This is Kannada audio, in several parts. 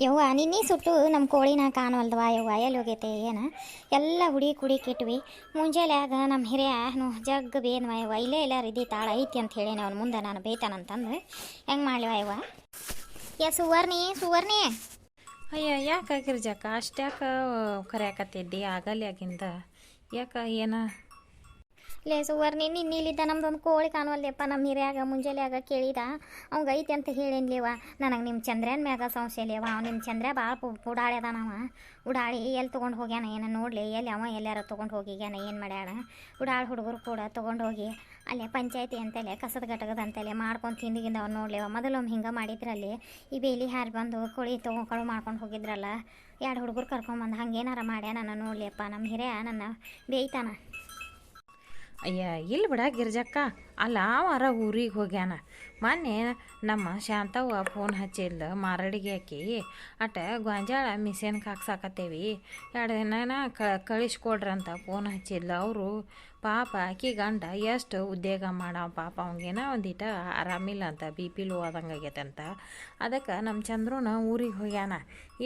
ಯವ್ವ ನಿನ್ನೆ ಸುಟ್ಟು ನಮ್ಮ ಕೋಳಿನ ಕಾಣವಲ್ದವ ಯವ್ವ ಎಲ್ಲಿ ಹೋಗೈತೆ ಏನು ಎಲ್ಲ ಹುಡಿ ಕುಡಿ ಕೆಟ್ವಿ ಮುಂಜಾನ್ಯಾಗ ನಮ್ಮ ಹಿರಿಯನು ಜಗ್ ಬೇನ್ವ ಯವ್ವ ಇಲ್ಲೇ ಎಲ್ಲ ಇದ್ದಿ ತಾಳ ಐತಿ ಅಂತ ಹೇಳೇನೆ ಅವ್ನ ಮುಂದೆ ನಾನು ಬೇಯ್ತಾನಂತಂದು ಹೆಂಗೆ ಮಾಡ್ಲಿವ ಯವ್ವ ಸುವರ್ಣಿ ಅಯ್ಯ ಯಾಕೆ ಗಿರ್ಜಕ್ಕ ಅಷ್ಟ್ಯಾಕೆ ಕರೆಯಾಕತ್ತಿದ್ದಿ ಆಗಲ್ಯಾಗಿಂದ ಯಾಕೆ ಏನ ಲೇ ಸುವರ್ಣಿ ನಿನ್ನಿಲ್ಲಿದ್ದ ನಮ್ದೊಂದು ಕೋಳಿ ಕಾಣವಲ್ದಪ್ಪ ನಮ್ಮ ಹಿರಿಯಾಗ ಮುಂಜಾನ್ಯಾಗ ಕೇಳಿದ ಅವಂಗೆ ಐತಿ ಅಂತ ಹೇಳೇನ್ಲೇವ ನನಗೆ ನಿಮ್ಮ ಚಂದ್ರನ ಮ್ಯಾಗ ಸಂಶಯಲೇವ ಅವ ನಿಮ್ಮ ಚಂದ್ರ ಭಾಳ ಉಡಾಡ್ಯದಾನವ ಉಡಾಡಿ ಎಲ್ಲಿ ತೊಗೊಂಡು ಹೋಗ್ಯಾನ ಏನು ನೋಡಲಿ ಎಲ್ಲಿ ಅವ ಎಲ್ಲಾರು ತೊಗೊಂಡು ಹೋಗಿಗ್ಯಾನ ಏನು ಮಾಡ್ಯಾಡ ಉಡಾಳ ಹುಡುಗರು ಕೂಡ ತೊಗೊಂಡು ಹೋಗಿ ಅಲ್ಲೇ ಪಂಚಾಯತಿ ಅಂತಲೇ ಕಸದ ಘಟಕದಂತಲೇ ಮಾಡ್ಕೊಂಡು ತಿಂದಿಗಿಂದ ಅವ್ನು ನೋಡ್ಲೇವ ಮೊದಲೊಮ್ಮೆ ಹಿಂಗೆ ಮಾಡಿದ್ರಲ್ಲಿ ಈ ಬೇಲಿ ಹಾರಿ ಬಂದು ಕೋಳಿ ತೊಗೊಂಡು ಮಾಡ್ಕೊಂಡು ಹೋಗಿದ್ರಲ್ಲ 2 ಹುಡುಗರು ಕರ್ಕೊಂಬಂದು ಹಂಗೇನಾರ ಮಾಡ್ಯ ನಾನು ನೋಡ್ಲಿಯಪ್ಪ ನಮ್ಮ ಹಿರಿಯ ನನ್ನ ಬೇಯ್ತಾನ. ಅಯ್ಯ ಇಲ್ಲಿ ಬಿಡ ಗಿರ್ಜಕ್ಕ ಅಲ್ಲ ಅವರ ಊರಿಗೆ ಹೋಗ್ಯಾನ ಮೊನ್ನೆ ನಮ್ಮ ಶಾಂತವ್ವ ಫೋನ್ ಹಚ್ಚಿಲ್ಲ ಮಾರಡಿಗೆ ಹಾಕಿ ಅಟ ಗೊಂಜಾಳ ಮಿಷನ್ಗೆ ಹಾಕ್ಸಾಕತ್ತೇವಿ 2 ದಿನ ಕಳಿಸ್ಕೊಡ್ರಂತ ಫೋನ್ ಹಚ್ಚಿಲ್ಲ ಅವರು ಪಾಪ ಆಕಿ ಗಂಡ ಎಷ್ಟು ಉದ್ಯೋಗ ಮಾಡವ ಪಾಪ ಅವಂಗೇನ ಒಂದಿಟ ಆರಾಮಿಲ್ಲ ಅಂತ BP ಲೋ ಆದಂಗೆ ಆಗೈತೆ ಅಂತ ಅದಕ್ಕೆ ನಮ್ಮ ಚಂದ್ರನ ಊರಿಗೆ ಹೋಗ್ಯಾನ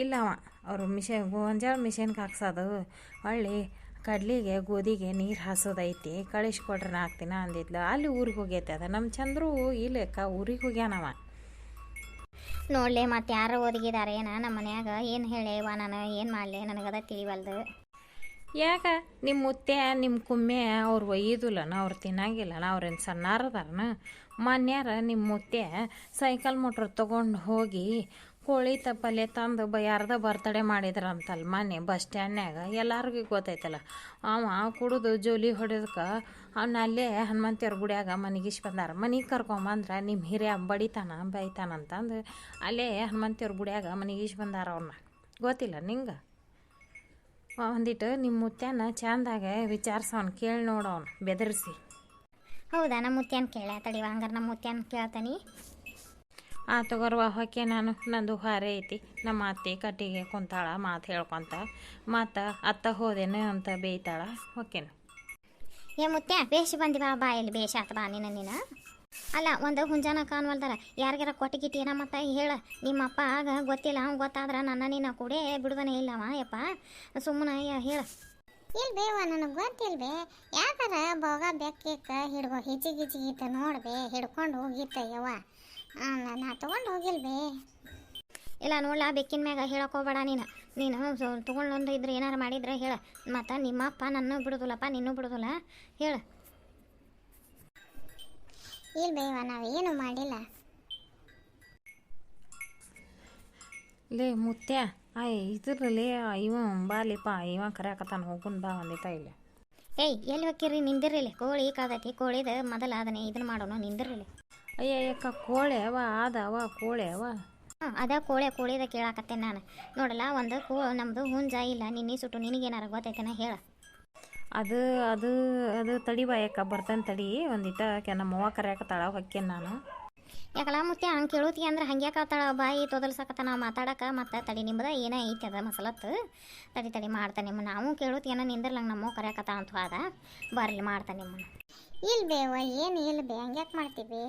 ಇಲ್ಲವ ಅವರು ಗೊಂಜಾಳ ಮಿಷನ್ಗೆ ಹಾಕ್ಸೋದು ಹೊಳ್ಳಿ ಕಡ್ಲಿಗೆ ಗೋಧಿಗೆ ನೀರು ಹಾಸೋದೈತಿ ಕಳಿಸ್ಕೊಡ್ರಿ 4 ದಿನ ಅಂದಿದ್ಲು ಅಲ್ಲಿ ಊರಿಗೆ ಹೋಗೈತೆ ಅದ ನಮ್ಮ ಚಂದ್ರು ಇಲ್ಲಕ್ಕ ಊರಿಗೆ ಹೋಗ್ಯಾನವ ನೋಡಲಿ ಮತ್ತು ಯಾರು ಒದಗಿದಾರೆ ಏನ ನಮ್ಮ ಮನ್ಯಾಗ ಏನು ಹೇಳೇವ ನಾನು ಏನು ಮಾಡಲಿ ನನಗದ ತಿಳಿವಲ್ದು. ಯಾಕೆ ನಿಮ್ಮ ಮುತ್ತೆ ನಿಮ್ಮ ಕುಮ್ಮೆ ಅವ್ರು ಒಯ್ಯೋದಿಲ್ಲನ ಅವ್ರು ತಿನ್ನಂಗಿಲ್ಲನ ಅವ್ರೇನು ಸಣ್ಣಾರದಾರನ ಮನ್ಯಾರ ನಿಮ್ಮ ಮುತ್ತೆ ಸೈಕಲ್ ಮೋಟ್ರ್ ತೊಗೊಂಡು ಹೋಗಿ ಕೋಳಿ ಪಲ್ಯ ತಂದು ಯಾರ್ದ ಬರ್ತಡೇ ಮಾಡಿದ್ರಂತಲ್ಲ ಮೊನ್ನೆ ಬಸ್ ಸ್ಟ್ಯಾಂಡ್ನ್ಯಾಗ ಎಲ್ಲರಿಗೂ ಗೊತ್ತೈತಲ್ಲ ಅವ ಕುಡಿದು ಜೋಲಿ ಹೊಡೆದಕ್ಕೆ ಅವ್ನ ಅಲ್ಲೇ ಹನುಮಂತಿಯವ್ರ ಗುಡಿಯಾಗ ಮನೆಗಿಸ್ ಬಂದಾರ ಮನೆಗೆ ಕರ್ಕೊಂಬಂದ್ರೆ ನಿಮ್ಮ ಹಿರಿಯ ಬೈತಾನಂತಂದು ಅಲ್ಲೇ ಹನುಮಂತಿಯವ್ರ ಗುಡಿಯಾಗ ಮನೆಗಿಸ್ ಬಂದಾರ ಅವ್ರನ್ನ ಗೊತ್ತಿಲ್ಲ ನಿಂಗೆ ಒಂದಿಟ್ಟು ನಿಮ್ಮ ಮುತ್ಯಾನ ಚಂದಾಗ ವಿಚಾರಿಸೋನು ಕೇಳಿ ನೋಡೋನು ಬೆದರಿಸಿ. ಹೌದಾ ನಮ್ಮ ಮುತ್ಯಾನ ಕೇಳ ತಡಿವ ಹಂಗಾರೆ ನಮ್ಮ ಮುತ್ಯಾನ ಕೇಳ್ತಾನೆ. ತಗೋರ್ವ ಹೊಕ್ಕೆ ನಾನು ನಂದು ಹಾರೆ ಐತಿ ನಮ್ಮ ಅತ್ತೆ ಕಟ್ಟಿಗೆ ಕುಂತಾಳ ಮಾತು ಹೇಳ್ಕೊತ ಮತ್ತು ಅತ್ತ ಹೋದೇನೆ ಅಂತ ಬೇಯ್ತಾಳ ಹೊಕ್ಕೇನು. ಏ ಮುತ್ಯ ಬೇಷ್ ಬಂದಿವ ಬಾ ಇಲ್ಲಿ ಬೇಷ್ ಆತ ಬಾ ನೀನು ಅಲ್ಲ ಒಂದು ಹುಂಜಾನ ಕಾಣವಲ್ದಲ್ಲ ಯಾರಿಗಾರ ಕೊಟ್ಟಿಗಿಟ್ಟಿ ಏನ ಮತ್ತು ಹೇಳ ನಿಮ್ಮಪ್ಪ ಆಗ ಗೊತ್ತಿಲ್ಲ ಅವ್ನು ಗೊತ್ತಾದ್ರೆ ನನ್ನ ನೀನು ಕೂಡೇ ಬಿಡುವನೇ ಇಲ್ಲವ ಯಪ್ಪ ಸುಮ್ಮನೆ ಹೇಳ. ಇಲ್ಲ ಬೇವ ನನಗೆ ಗೊತ್ತಿಲ್ಲ ಬೇ ಯಾಕಾರ ಬೋಗ ಬೆಕ್ಕಿಕ್ಕ ಹಿಡ್ಕೊ ಹಿಚಿಗಿಚಿಗಿತ್ತ ನೋಡ್ಬೇ ಹಿಡ್ಕೊಂಡು ಹೋಗಿತ್ತ ಯವ್ವ ನಾ ತೊಗೊಂಡು ಹೋಗಿಲ್ಲ ಬೇ. ಇಲ್ಲ ನೋಡ್ಲಾ ಬೆಕ್ಕಿನ ಮ್ಯಾಗ ಹೇಳಕೋಬೇಡ ನೀನು ತೊಗೊಂಡೊಂದು ಇದ್ರೆ ಏನಾರು ಮಾಡಿದ್ರೆ ಹೇಳ ಮತ್ತು ನಿಮ್ಮಪ್ಪ ನನ್ನ ಬಿಡುದಿಲ್ಲಪ್ಪ ನಿನ್ನೂ ಬಿಡುದಿಲ್ಲ ಹೇಳ. ಇಲ್ಲ ಬೇವ ನಾವೇನು ಮಾಡಿಲ್ಲ. ಲೇ ಮುತ್ಯ ಇದ್ರಲ್ಲಿ ಇವ ಬಾಲಿಪ್ಪ ಇವ ಕರೆಯಾಕತ್ತಾನ ಹೋಗುನ್ ಬಾ ಒಂದಿತ ಇಲ್ಲ. ಏಯ್ ಎಲ್ಲಿ ಹೋಗಿರಿ ನಿಂದಿರಲಿ ಕೋಳಿ ಕಾದತಿ ಕೋಳಿದ ಮೊದಲ ಅದನ್ನೇ ಇದನ್ನ ಮಾಡೋಣ ನಿಂದಿರಲಿ. ಅಯ್ಯಕ್ಕ ಕೋಳೆ ಅವ ಅವ ಕೋಳೆ ಅವ ಅದ ಕೋಳಿದ ಕೇಳಾಕತ್ತೇನೆ ನಾನು ನೋಡಲ್ಲ ಒಂದು ನಮ್ಮದು ಹುಂಜ ಇಲ್ಲ ನಿನ್ನೆ ಸುಟ್ಟು ನಿನಗೇನಾರ ಗೊತ್ತೈತೆನ ಹೇಳ. ಅದು ಅದು ಅದು ತಡಿ ಬಾಯಕ್ಕ ಬರ್ತಾನೆ ತಡಿ ಒಂದಿಟ ನಮ್ಮವ್ವ ಕರೆಯಾಕತ್ತಾಳ ಹೊಕ್ಕೇನು ನಾನು. ಯಾಕಲ್ಲ ಮುತ್ತೆ ಹಂಗೆ ಕೇಳುತ್ತಿ ಅಂದ್ರೆ ಹಂಗೆ ಯಾಕತ್ತಾಳ ಬಾಯಿ ತೊದಲ್ಸಕತ್ತ ನಾವು ಮಾತಾಡಕ್ಕೆ ಮತ್ತು ತಡಿ ನಿಮ್ಮದ ಏನೋ ಐತಿ ಅದ ಮಸಲತ್ತು ತಡಿ ಮಾಡ್ತಾನೆ ನಿಮ್ಮ ನಾವು ಕೇಳುತ್ತಿ ಏನೋ ನಿಂದಿರ್ಲಂಗೆ ನಮ್ಮವ್ವ ಕರೆಯಾಕತ್ತ ಅಂತ ಅದ ಬರಲಿ ಮಾಡ್ತಾನೆ ನಿಮ್ಮನ್ನು. ಇಲ್ಲ ಬೇವ ಏನು ಇಲ್ಲ ಬೇ ಹಂಗ್ಯಾಕೆ ಮಾಡ್ತೀವಿ.